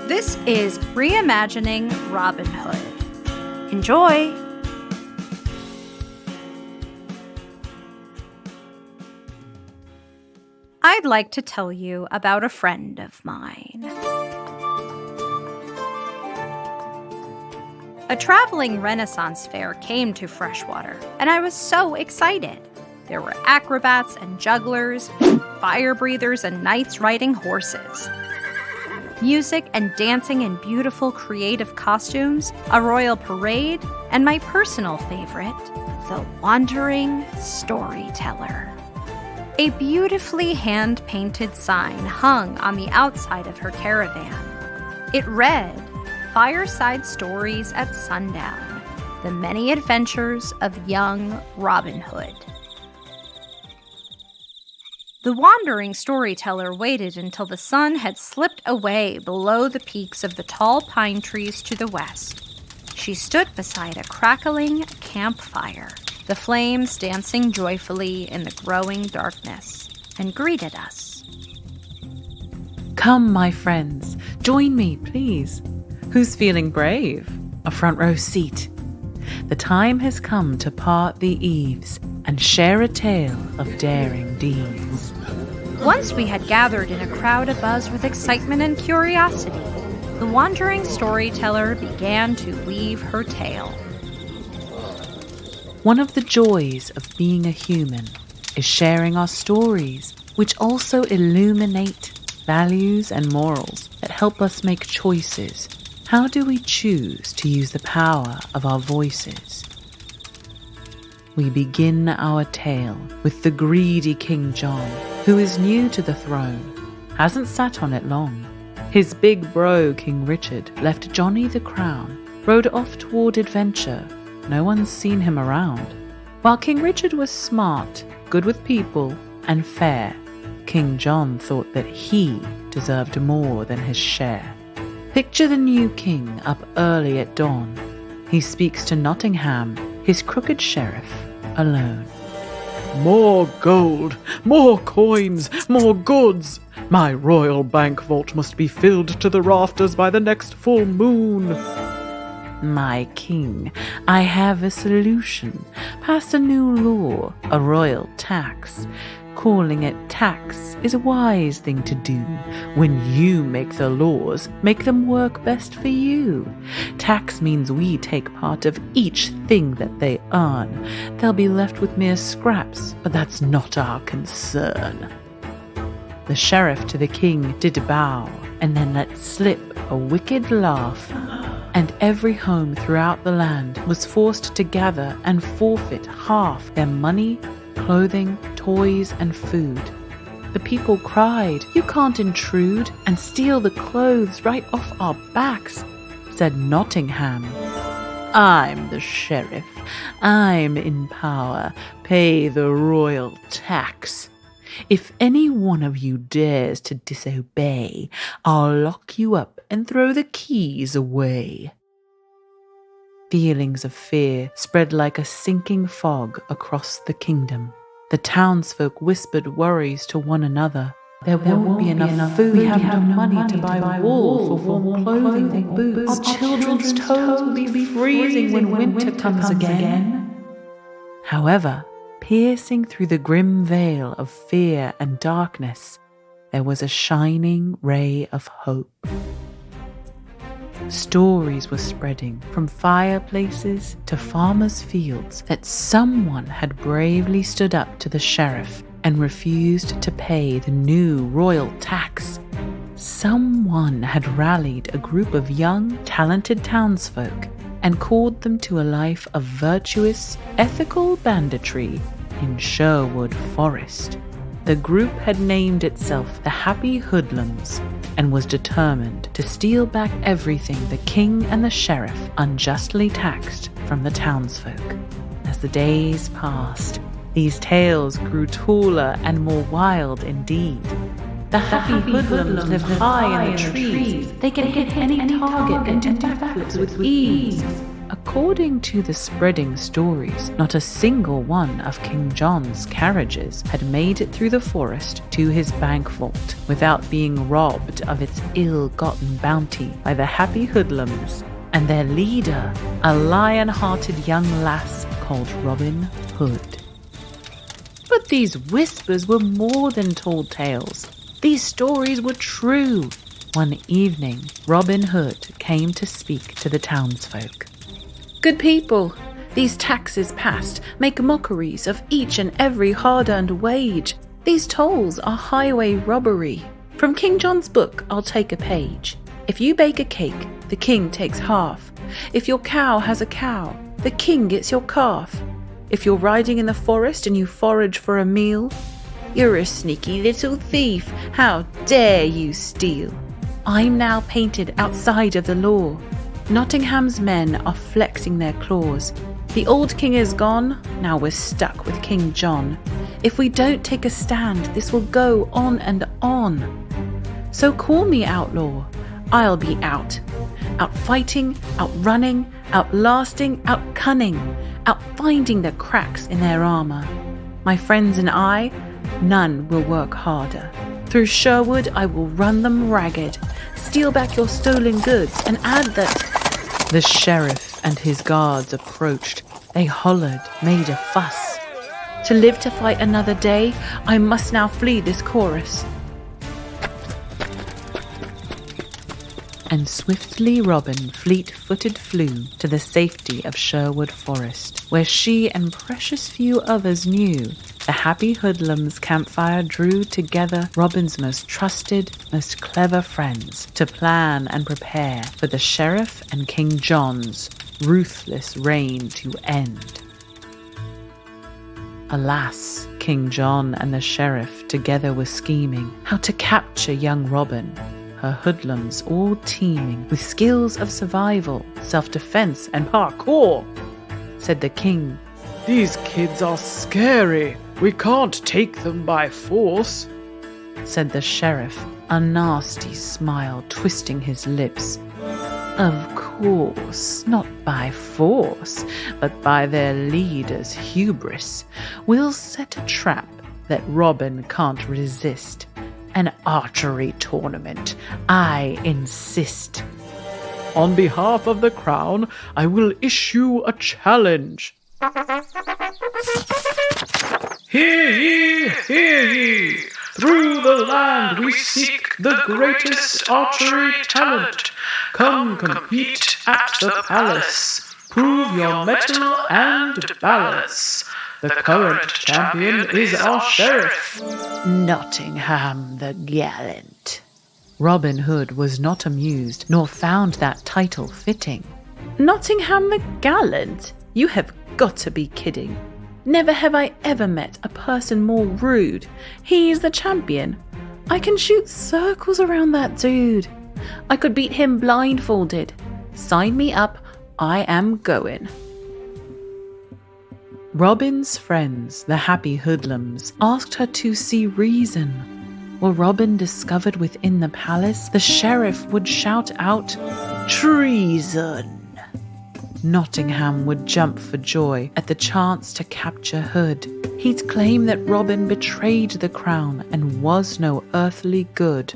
This is Reimagining Robin Hood. Enjoy! I'd like to tell you about a friend of mine. A traveling Renaissance fair came to Freshwater, and I was so excited. There were acrobats and jugglers, fire breathers and knights riding horses. Music and dancing in beautiful creative costumes, a royal parade, and my personal favorite, the wandering storyteller. A beautifully hand-painted sign hung on the outside of her caravan. It read, "Fireside Stories at Sundown, the many adventures of young Robin Hood." The wandering storyteller waited until the sun had slipped away below the peaks of the tall pine trees to the west. She stood beside a crackling campfire, the flames dancing joyfully in the growing darkness, and greeted us. "Come, my friends, join me, please. Who's feeling brave? A front row seat. The time has come to part the eaves and share a tale of daring deeds." Once we had gathered in a crowd abuzz with excitement and curiosity, the wandering storyteller began to weave her tale. One of the joys of being a human is sharing our stories, which also illuminate values and morals that help us make choices. How do we choose to use the power of our voices? We begin our tale with the greedy King John, who is new to the throne, hasn't sat on it long. His big bro, King Richard, left Johnny the crown, rode off toward adventure. No one's seen him around. While King Richard was smart, good with people, and fair, King John thought that he deserved more than his share. Picture the new king up early at dawn. He speaks to Nottingham, his crooked sheriff, alone. "More gold, more coins, more goods. My royal bank vault must be filled to the rafters by the next full moon." "My king, I have a solution. Pass a new law, a royal tax. Calling it tax is a wise thing to do. When you make the laws, make them work best for you. Tax means we take part of each thing that they earn. They'll be left with mere scraps, but that's not our concern." The sheriff to the king did bow, and then let slip a wicked laugh. And every home throughout the land was forced to gather and forfeit half their money, clothing, toys, and food. The people cried, "You can't intrude and steal the clothes right off our backs," said Nottingham. "I'm the sheriff. I'm in power. Pay the royal tax. If any one of you dares to disobey, I'll lock you up and throw the keys away." Feelings of fear spread like a sinking fog across the kingdom. The townsfolk whispered worries to one another. There won't be enough food. We have no money to buy wool for warm clothing and boots. Our children's toes will be freezing when winter comes again. However, piercing through the grim veil of fear and darkness, there was a shining ray of hope. Stories were spreading from fireplaces to farmers' fields that someone had bravely stood up to the sheriff and refused to pay the new royal tax. Someone had rallied a group of young, talented townsfolk and called them to a life of virtuous, ethical banditry in Sherwood Forest. The group had named itself the Happy Hoodlums and was determined to steal back everything the king and the sheriff unjustly taxed from the townsfolk. As the days passed, these tales grew taller and more wild indeed. The happy hoodlums live high in the trees. They can hit any target and do backflips with ease. According to the spreading stories, not a single one of King John's carriages had made it through the forest to his bank vault without being robbed of its ill-gotten bounty by the happy hoodlums and their leader, a lion-hearted young lass called Robin Hood. But these whispers were more than tall tales. These stories were true. One evening, Robin Hood came to speak to the townsfolk. "Good people, these taxes passed make mockeries of each and every hard-earned wage. These tolls are highway robbery. From King John's book I'll take a page. If you bake a cake, the king takes half. If your cow has a cow, the king gets your calf. If you're riding in the forest and you forage for a meal, you're a sneaky little thief, how dare you steal? I'm now painted outside of the law. Nottingham's men are flexing their claws. The old king is gone, now we're stuck with King John. If we don't take a stand, this will go on and on. So call me outlaw, I'll be out. Out fighting, out running, outlasting, out cunning, out finding the cracks in their armour. My friends and I, none will work harder. Through Sherwood I will run them ragged, steal back your stolen goods and add that..." The sheriff and his guards approached. They hollered, made a fuss. To live to fight another day, I must now flee this chorus. And swiftly Robin fleet-footed flew to the safety of Sherwood Forest, where she and precious few others knew the happy hoodlums' campfire drew together Robin's most trusted, most clever friends to plan and prepare for the sheriff and King John's ruthless reign to end. Alas, King John and the sheriff together were scheming how to capture young Robin, her hoodlums all teeming with skills of survival, self-defense, and parkour. Said the king, "These kids are scary. We can't take them by force." Said the sheriff, a nasty smile twisting his lips. "Of course, not by force, but by their leader's hubris. We'll set a trap that Robin can't resist. An archery tournament, I insist. On behalf of the crown, I will issue a challenge. Hear ye, hear ye! Through the land we seek the greatest archery talent. Come compete at the palace. Prove your mettle and balance. The current champion is our sheriff, Nottingham the Gallant." Robin Hood was not amused, nor found that title fitting. "Nottingham the Gallant? You have got to be kidding. Never have I ever met a person more rude. He's the champion. I can shoot circles around that dude. I could beat him blindfolded. Sign me up, I am going." Robin's friends, the happy hoodlums, asked her to see reason. Were Robin discovered within the palace, the sheriff would shout out, "Treason!" Nottingham would jump for joy at the chance to capture Hood. He'd claim that Robin betrayed the crown and was no earthly good.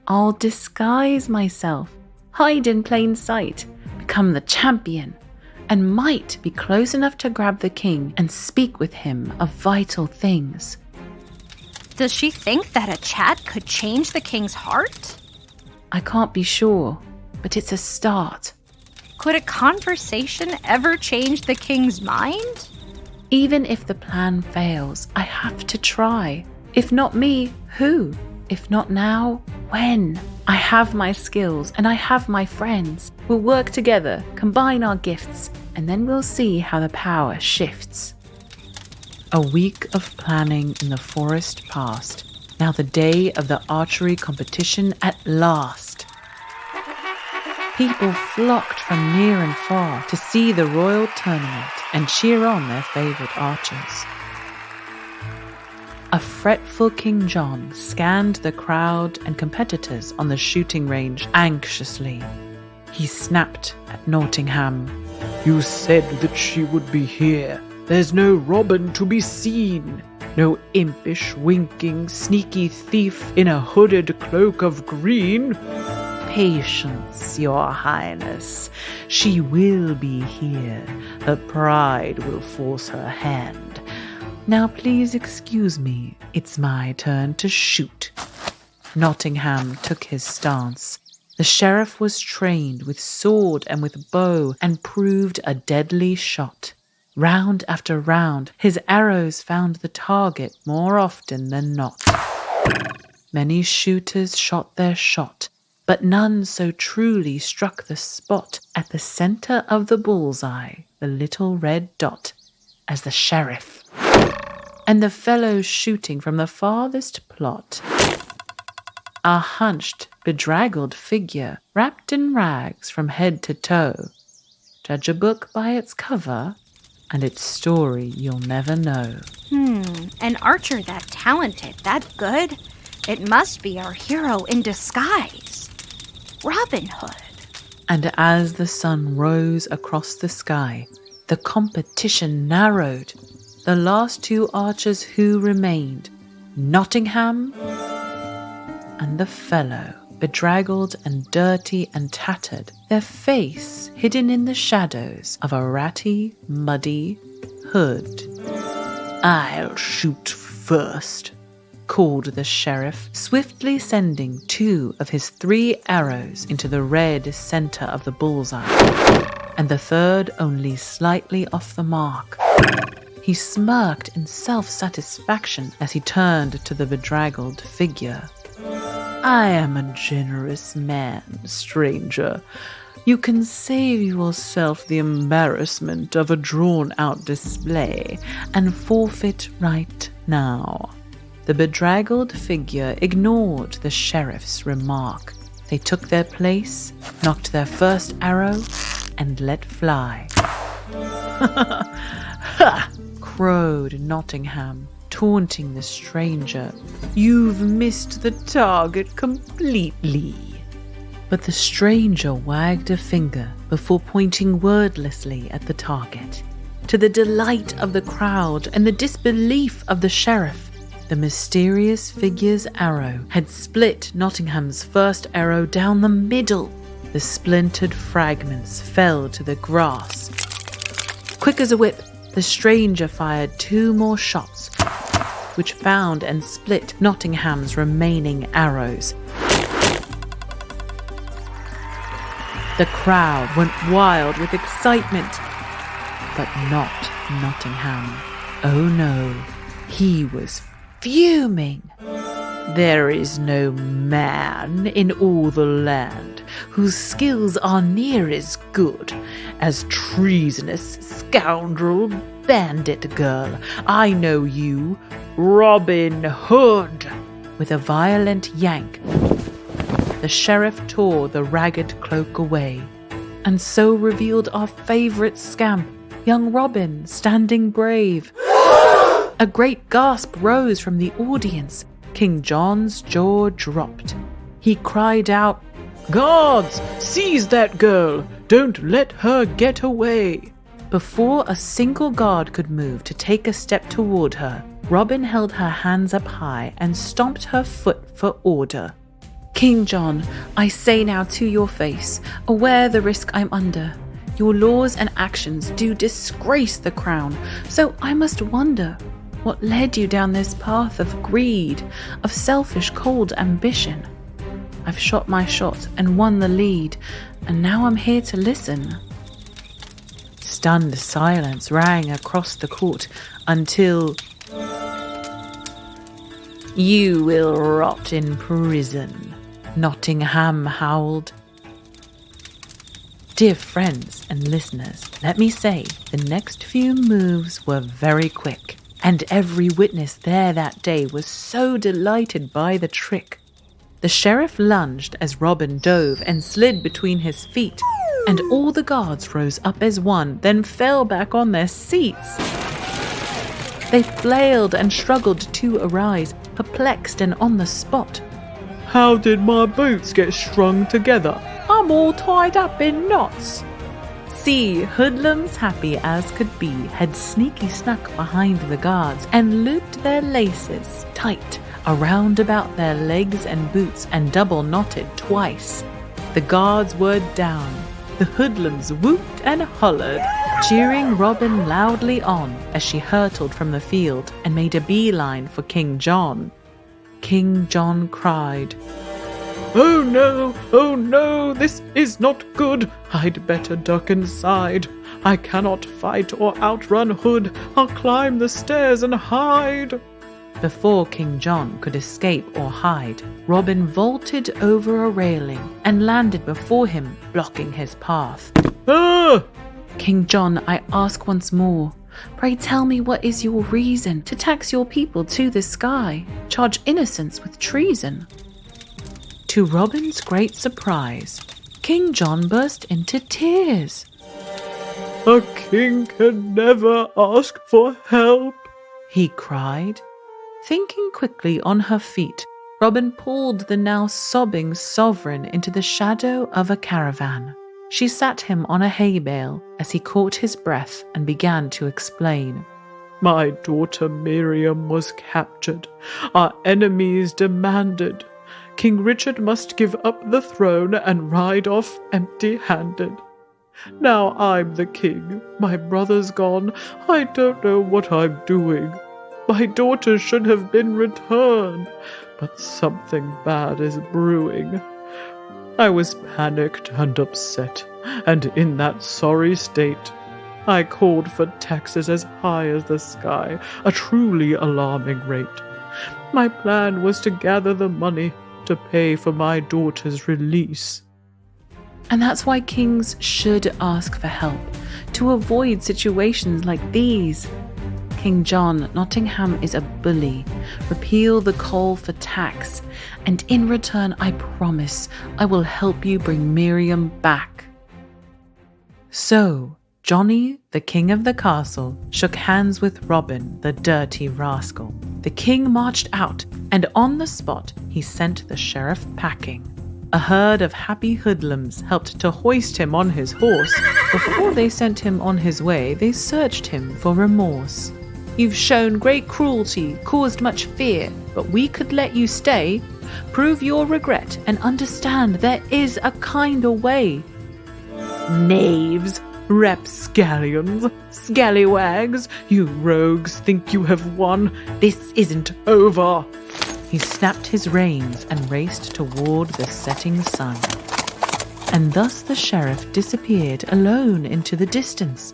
"I'll disguise myself, hide in plain sight, become the champion, and might be close enough to grab the king and speak with him of vital things." Does she think that a chat could change the king's heart? I can't be sure, but it's a start. Could a conversation ever change the king's mind? Even if the plan fails, I have to try. If not me, who? If not now, when? I have my skills and I have my friends. We'll work together, combine our gifts, and then we'll see how the power shifts. A week of planning in the forest passed. Now the day of the archery competition at last. People flocked from near and far to see the royal tournament and cheer on their favourite archers. A fretful King John scanned the crowd and competitors on the shooting range anxiously. He snapped at Nottingham. You said that she would be here. There's no Robin to be seen. No impish, winking, sneaky thief in a hooded cloak of green. Patience, your highness. She will be here. Her pride will force her hand. Now please excuse me. It's my turn to shoot. Nottingham took his stance. The sheriff was trained with sword and with bow and proved a deadly shot. Round after round, his arrows found the target more often than not. Many shooters shot their shot, but none so truly struck the spot at the center of the bullseye, the little red dot, as the sheriff. And the fellow shooting from the farthest plot, a hunched, bedraggled figure wrapped in rags from head to toe. Judge a book by its cover, and its story you'll never know. An archer that talented, that good? It must be our hero in disguise. Robin Hood. And as the sun rose across the sky, the competition narrowed. The last two archers who remained, Nottingham and the fellow, bedraggled and dirty and tattered, their face hidden in the shadows of a ratty, muddy hood. I'll shoot first, called the sheriff, swiftly sending 2 of his 3 arrows into the red center of the bullseye, and the third only slightly off the mark. He smirked in self-satisfaction as he turned to the bedraggled figure. I am a generous man, stranger. You can save yourself the embarrassment of a drawn-out display and forfeit right now. The bedraggled figure ignored the sheriff's remark. They took their place, knocked their first arrow, and let fly. Ha! Crowed Nottingham, taunting the stranger. You've missed the target completely. But the stranger wagged a finger before pointing wordlessly at the target. To the delight of the crowd and the disbelief of the sheriff, the mysterious figure's arrow had split Nottingham's first arrow down the middle. The splintered fragments fell to the grass. Quick as a whip, the stranger fired 2 more shots, which found and split Nottingham's remaining arrows. The crowd went wild with excitement, but not Nottingham. Oh no, he was fuming. There is no man in all the land whose skills are near as good as treasonous scoundrel bandit girl. I know you, Robin Hood. With a violent yank, the sheriff tore the ragged cloak away, and so revealed our favourite scamp, young Robin, standing brave. A great gasp rose from the audience. King John's jaw dropped. He cried out, Guards, seize that girl! Don't let her get away! Before a single guard could move to take a step toward her, Robin held her hands up high and stomped her foot for order. King John, I say now to your face, aware the risk I'm under. Your laws and actions do disgrace the crown, so I must wonder what led you down this path of greed, of selfish, cold ambition. I've shot my shot and won the lead, and now I'm here to listen. Stunned silence rang across the court until... You will rot in prison, Nottingham howled. Dear friends and listeners, let me say the next few moves were very quick, and every witness there that day was so delighted by the trick. The sheriff lunged as Robin dove and slid between his feet, and all the guards rose up as one, then fell back on their seats. They flailed and struggled to arise, perplexed and on the spot. How did my boots get strung together? I'm I'm all tied up in knots." See, hoodlums happy as could be had sneaky snuck behind the guards and looped their laces tight around about their legs and boots and double knotted twice. The guards were down. The hoodlums whooped and hollered, cheering Robin loudly on as she hurtled from the field and made a beeline for King John. King John cried, Oh no, this is not good. I'd better duck inside. I cannot fight or outrun Hood. I'll climb the stairs and hide." Before King John could escape or hide, Robin vaulted over a railing and landed before him, blocking his path. Ah! King John, I ask once more, pray tell me what is your reason to tax your people to the sky, charge innocents with treason? To Robin's great surprise, King John burst into tears. "A king can never ask for help," he cried. Thinking quickly on her feet, Robin pulled the now sobbing sovereign into the shadow of a caravan. She sat him on a hay bale as he caught his breath and began to explain. "My daughter Miriam was captured. Our enemies demanded. King Richard must give up the throne and ride off empty-handed. Now I'm the king. My brother's gone. I don't know what I'm doing. My daughter should have been returned, but something bad is brewing." I was panicked and upset, and in that sorry state, I called for taxes as high as the sky, a truly alarming rate. My plan was to gather the money to pay for my daughter's release. And that's why kings should ask for help, to avoid situations like these. King John, Nottingham is a bully. Repeal the call for tax, and in return I promise I will help you bring Miriam back. So, Johnny, the king of the castle, shook hands with Robin, the dirty rascal. The king marched out, and on the spot he sent the sheriff packing. A herd of happy hoodlums helped to hoist him on his horse. Before they sent him on his way, they searched him for remorse. You've shown great cruelty, caused much fear, but we could let you stay. Prove your regret and understand there is a kinder way. Knaves, rapscallions, scallywags, you rogues think you have won. This isn't over. He snapped his reins and raced toward the setting sun. And thus the sheriff disappeared alone into the distance.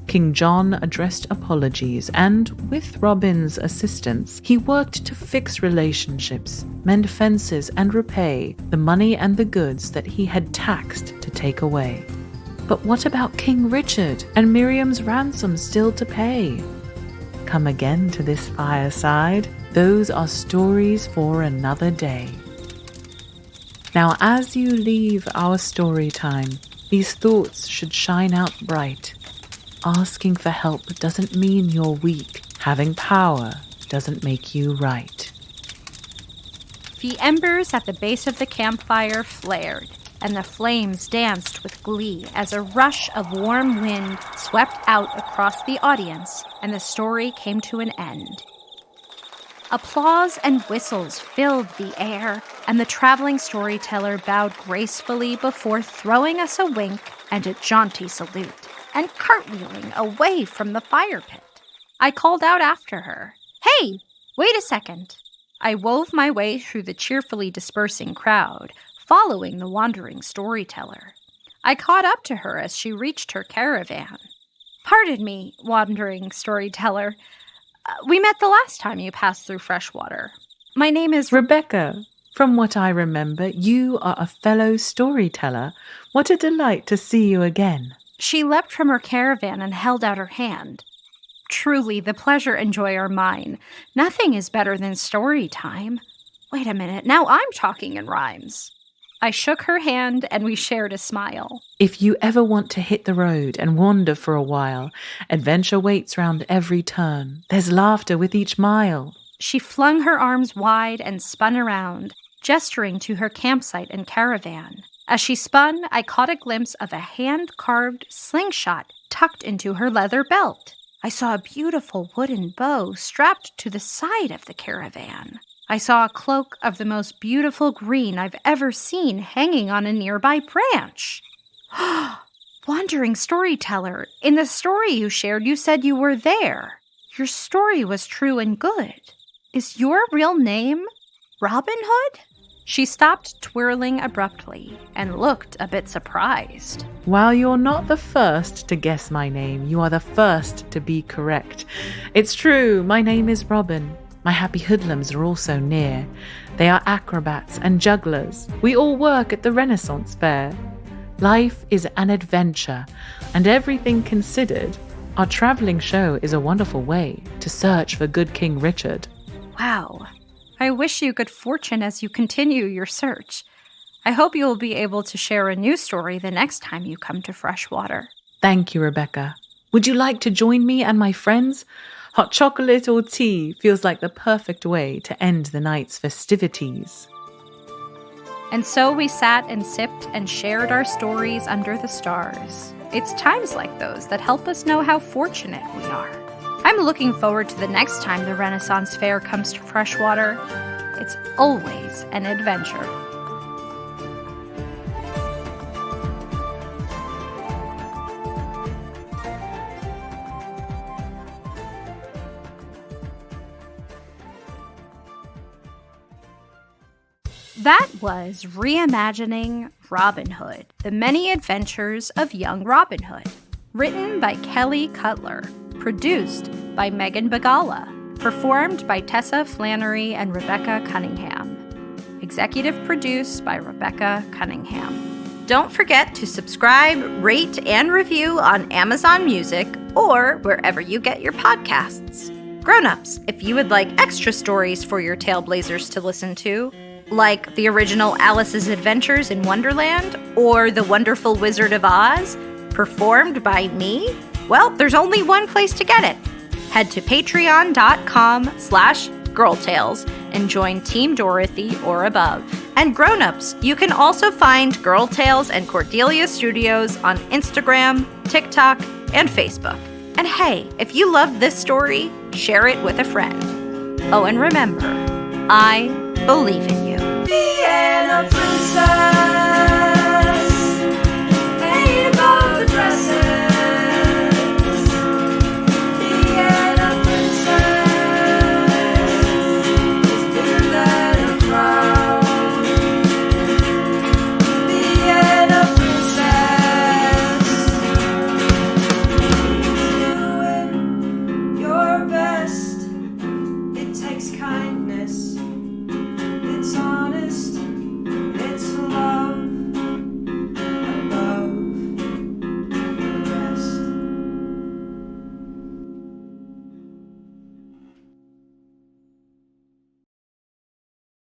King John addressed apologies and, with Robin's assistance, he worked to fix relationships, mend fences and repay the money and the goods that he had taxed to take away. But what about King Richard and Miriam's ransom still to pay? Come again to this fireside. Those are stories for another day. Now, as you leave our story time, these thoughts should shine out bright. Asking for help doesn't mean you're weak. Having power doesn't make you right. The embers at the base of the campfire flared, and the flames danced with glee as a rush of warm wind swept out across the audience, and the story came to an end. Applause and whistles filled the air, and the traveling storyteller bowed gracefully before throwing us a wink and a jaunty salute, and cartwheeling away from the fire pit. I called out after her, "Hey, wait a second." I wove my way through the cheerfully dispersing crowd, following the wandering storyteller. I caught up to her as she reached her caravan. "Pardon me, wandering storyteller. We met the last time you passed through Freshwater. My name is Rebecca. From what I remember, you are a fellow storyteller. What a delight to see you again." She leapt from her caravan and held out her hand. "Truly, the pleasure and joy are mine. Nothing is better than story time. Wait a minute, now I'm talking in rhymes." I shook her hand and we shared a smile. If you ever want to hit the road and wander for a while, adventure waits round every turn. There's laughter with each mile. She flung her arms wide and spun around, gesturing to her campsite and caravan. As she spun, I caught a glimpse of a hand-carved slingshot tucked into her leather belt. I saw a beautiful wooden bow strapped to the side of the caravan. I saw a cloak of the most beautiful green I've ever seen hanging on a nearby branch. Wandering storyteller, in the story you shared, you said you were there. Your story was true and good. Is your real name Robin Hood? She stopped twirling abruptly and looked a bit surprised. While you're not the first to guess my name, you are the first to be correct. It's true, my name is Robin. My happy hoodlums are also near. They are acrobats and jugglers. We all work at the Renaissance Fair. Life is an adventure, and everything considered, our traveling show is a wonderful way to search for good King Richard. Wow. I wish you good fortune as you continue your search. I hope you will be able to share a new story the next time you come to Freshwater. Thank you, Rebecca. Would you like to join me and my friends? Hot chocolate or tea feels like the perfect way to end the night's festivities. And so we sat and sipped and shared our stories under the stars. It's times like those that help us know how fortunate we are. I'm looking forward to the next time the Renaissance Fair comes to Freshwater. It's always an adventure. That was Reimagining Robin Hood, The Many Adventures of Young Robin Hood, written by Kelly Cutler, produced by Megan Bagala, performed by Tessa, Flannery, and Rebecca Cunningham, executive produced by Rebecca Cunningham. Don't forget to subscribe, rate, and review on Amazon Music or wherever you get your podcasts. Grownups, if you would like extra stories for your Tailblazers to listen to, like the original Alice's Adventures in Wonderland or The Wonderful Wizard of Oz, performed by me, well, there's only one place to get it. Head to patreon.com/girltales and join Team Dorothy or above. And Grownups, you can also find Girl Tales and Cordelia Studios on Instagram, TikTok, and Facebook. And hey, if you love this story, share it with a friend. Oh, and remember, I believe in you. Vienna Princess.